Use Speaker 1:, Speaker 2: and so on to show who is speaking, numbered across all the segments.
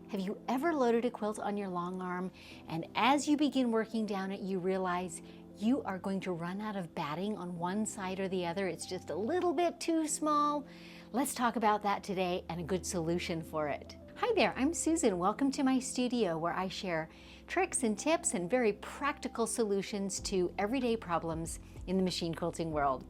Speaker 1: Have you ever loaded a quilt on your long arm, and as you begin working down it, you realize you are going to run out of batting on one side or the other? It's just a little bit too small. Let's talk about that today and a good solution for it. Hi there, I'm Susan. Welcome to my studio where I share tricks and tips and very practical solutions to everyday problems in the machine quilting world.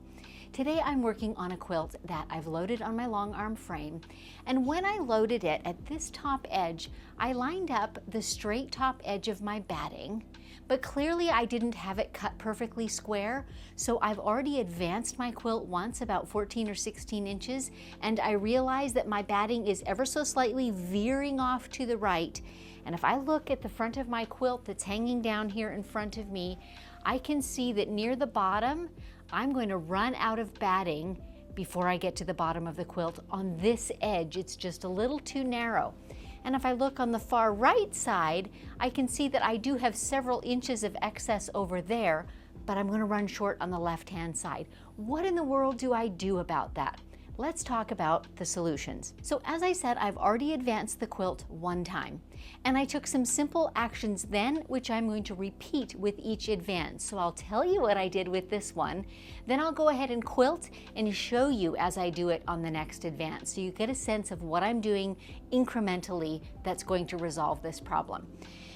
Speaker 1: Today I'm working on a quilt that I've loaded on my long arm frame, and when I loaded it at this top edge, I lined up the straight top edge of my batting, but clearly I didn't have it cut perfectly square, so I've already advanced my quilt once about 14 or 16 inches, and I realized that my batting is ever so slightly veering off to the right. And if I look at the front of my quilt that's hanging down here in front of me, I can see that near the bottom, I'm going to run out of batting before I get to the bottom of the quilt. On this edge, it's just a little too narrow. And if I look on the far right side, I can see that I do have several inches of excess over there, but I'm going to run short on the left-hand side. What in the world do I do about that? Let's talk about the solutions. So as I said, I've already advanced the quilt one time, and I took some simple actions then, which I'm going to repeat with each advance. So I'll tell you what I did with this one, then I'll go ahead and quilt and show you as I do it on the next advance, so you get a sense of what I'm doing incrementally that's going to resolve this problem.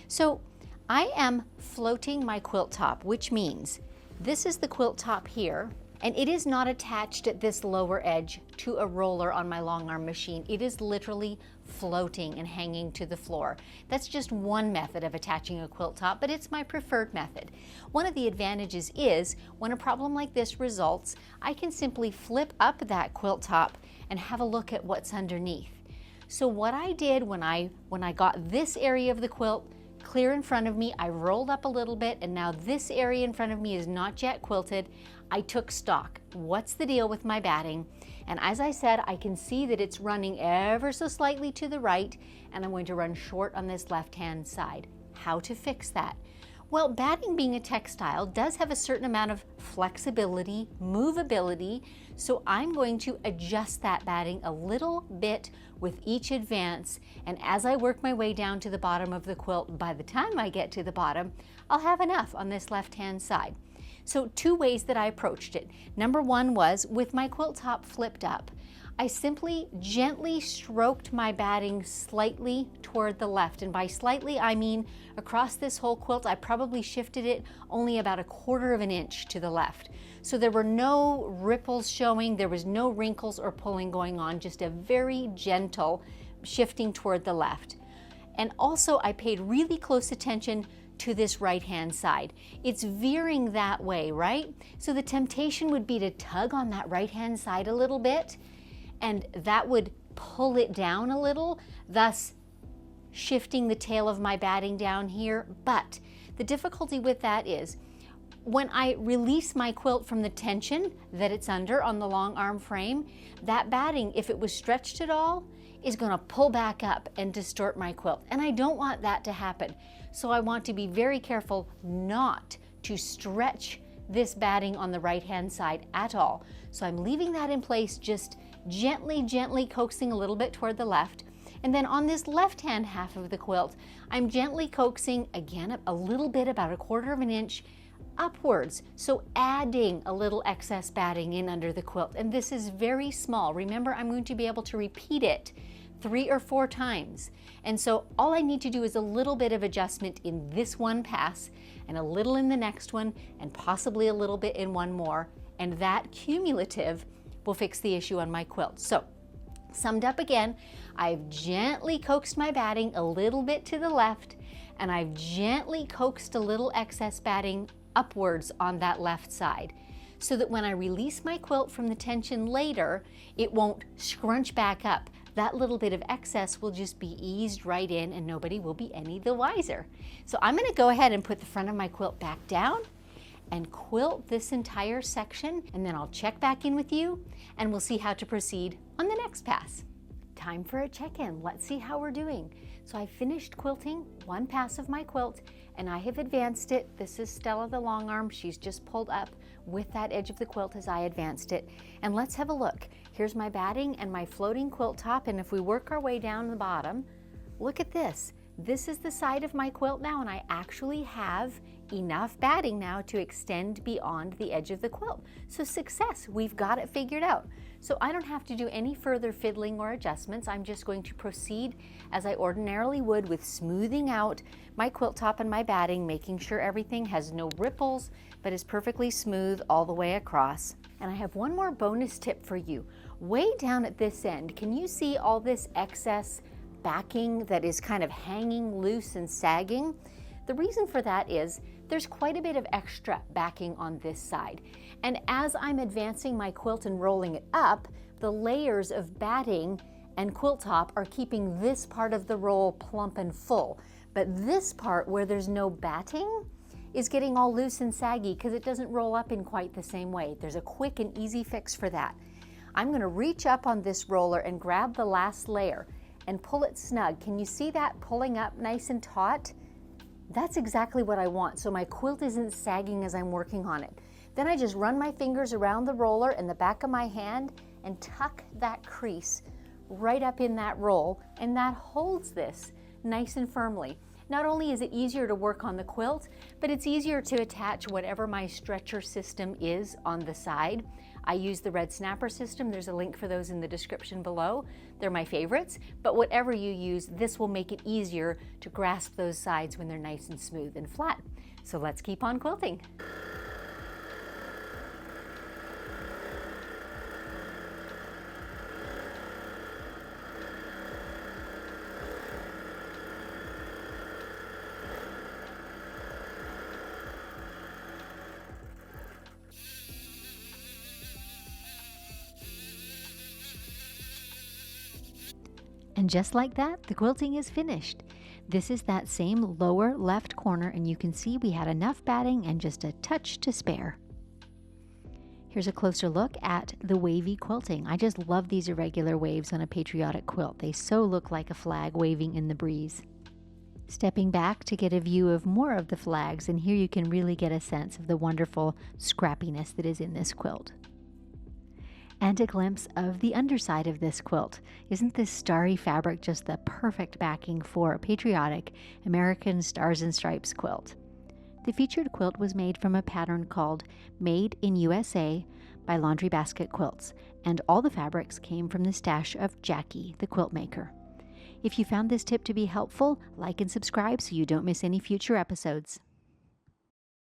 Speaker 1: So I am floating my quilt top, which means this is the quilt top here, and it is not attached at this lower edge to a roller on my long arm machine. It is literally floating and hanging to the floor. That's just one method of attaching a quilt top, but it's my preferred method. One of the advantages is when a problem like this results, I can simply flip up that quilt top and have a look at what's underneath. So what I did when I got this area of the quilt clear in front of me, I rolled up a little bit, and now this area in front of me is not yet quilted. I took stock. What's the deal with my batting? And as I said, I can see that it's running ever so slightly to the right, and I'm going to run short on this left-hand side. How to fix that? Well, batting being a textile does have a certain amount of flexibility, movability, so I'm going to adjust that batting a little bit with each advance, and as I work my way down to the bottom of the quilt, by the time I get to the bottom, I'll have enough on this left-hand side. So two ways that I approached it. Number one was with my quilt top flipped up, I simply gently stroked my batting slightly toward the left. And by slightly, I mean across this whole quilt, I probably shifted it only about 1/4 of an inch to the left. So there were no ripples showing, there was no wrinkles or pulling going on, just a very gentle shifting toward the left. And also I paid really close attention to this right-hand side. It's veering that way, right? So the temptation would be to tug on that right-hand side a little bit, and that would pull it down a little, thus shifting the tail of my batting down here. But the difficulty with that is when I release my quilt from the tension that it's under on the long arm frame, that batting, if it was stretched at all, is going to pull back up and distort my quilt. And I don't want that to happen. So I want to be very careful not to stretch this batting on the right-hand side at all. So I'm leaving that in place, just gently coaxing a little bit toward the left. And then on this left-hand half of the quilt, I'm gently coaxing, again, a little bit, about 1/4 of an inch upwards. So adding a little excess batting in under the quilt. And this is very small. Remember, I'm going to be able to repeat it 3 or 4 times. And so all I need to do is a little bit of adjustment in this one pass, and a little in the next one, and possibly a little bit in one more. And that cumulative will fix the issue on my quilt. So, summed up again, I've gently coaxed my batting a little bit to the left, and I've gently coaxed a little excess batting upwards on that left side, so that when I release my quilt from the tension later, it won't scrunch back up. That little bit of excess will just be eased right in, and nobody will be any the wiser. So I'm going to go ahead and put the front of my quilt back down and quilt this entire section, and then I'll check back in with you and we'll see how to proceed on the next pass. Time for a check-in. Let's see how we're doing. So I finished quilting one pass of my quilt, and I have advanced it. This is Stella the long arm. She's just pulled up with that edge of the quilt as I advanced it. And let's have a look. Here's my batting and my floating quilt top, and if we work our way down the bottom, look at this. This is the side of my quilt now, and I actually have enough batting now to extend beyond the edge of the quilt. So success, we've got it figured out. So I don't have to do any further fiddling or adjustments. I'm just going to proceed as I ordinarily would with smoothing out my quilt top and my batting, making sure everything has no ripples, but is perfectly smooth all the way across. And I have one more bonus tip for you. Way down at this end, can you see all this excess backing that is kind of hanging loose and sagging? The reason for that is there's quite a bit of extra backing on this side. And as I'm advancing my quilt and rolling it up, the layers of batting and quilt top are keeping this part of the roll plump and full. But this part where there's no batting is getting all loose and saggy because it doesn't roll up in quite the same way. There's a quick and easy fix for that. I'm going to reach up on this roller and grab the last layer and pull it snug. Can you see that pulling up nice and taut? That's exactly what I want, so my quilt isn't sagging as I'm working on it. Then I just run my fingers around the roller and the back of my hand and tuck that crease right up in that roll, and that holds this nice and firmly. Not only is it easier to work on the quilt, but it's easier to attach whatever my stretcher system is on the side. I use the red snapper system. There's a link for those in the description below. They're my favorites, but whatever you use, this will make it easier to grasp those sides when they're nice and smooth and flat. So let's keep on quilting. And just like that, the quilting is finished. This is that same lower left corner, and you can see we had enough batting and just a touch to spare. Here's a closer look at the wavy quilting. I just love these irregular waves on a patriotic quilt. They so look like a flag waving in the breeze. Stepping back to get a view of more of the flags, and here you can really get a sense of the wonderful scrappiness that is in this quilt. And a glimpse of the underside of this quilt. Isn't this starry fabric just the perfect backing for a patriotic American Stars and Stripes quilt? The featured quilt was made from a pattern called Made in USA by Laundry Basket Quilts, and all the fabrics came from the stash of Jackie, the quilt maker. If you found this tip to be helpful, like and subscribe so you don't miss any future episodes.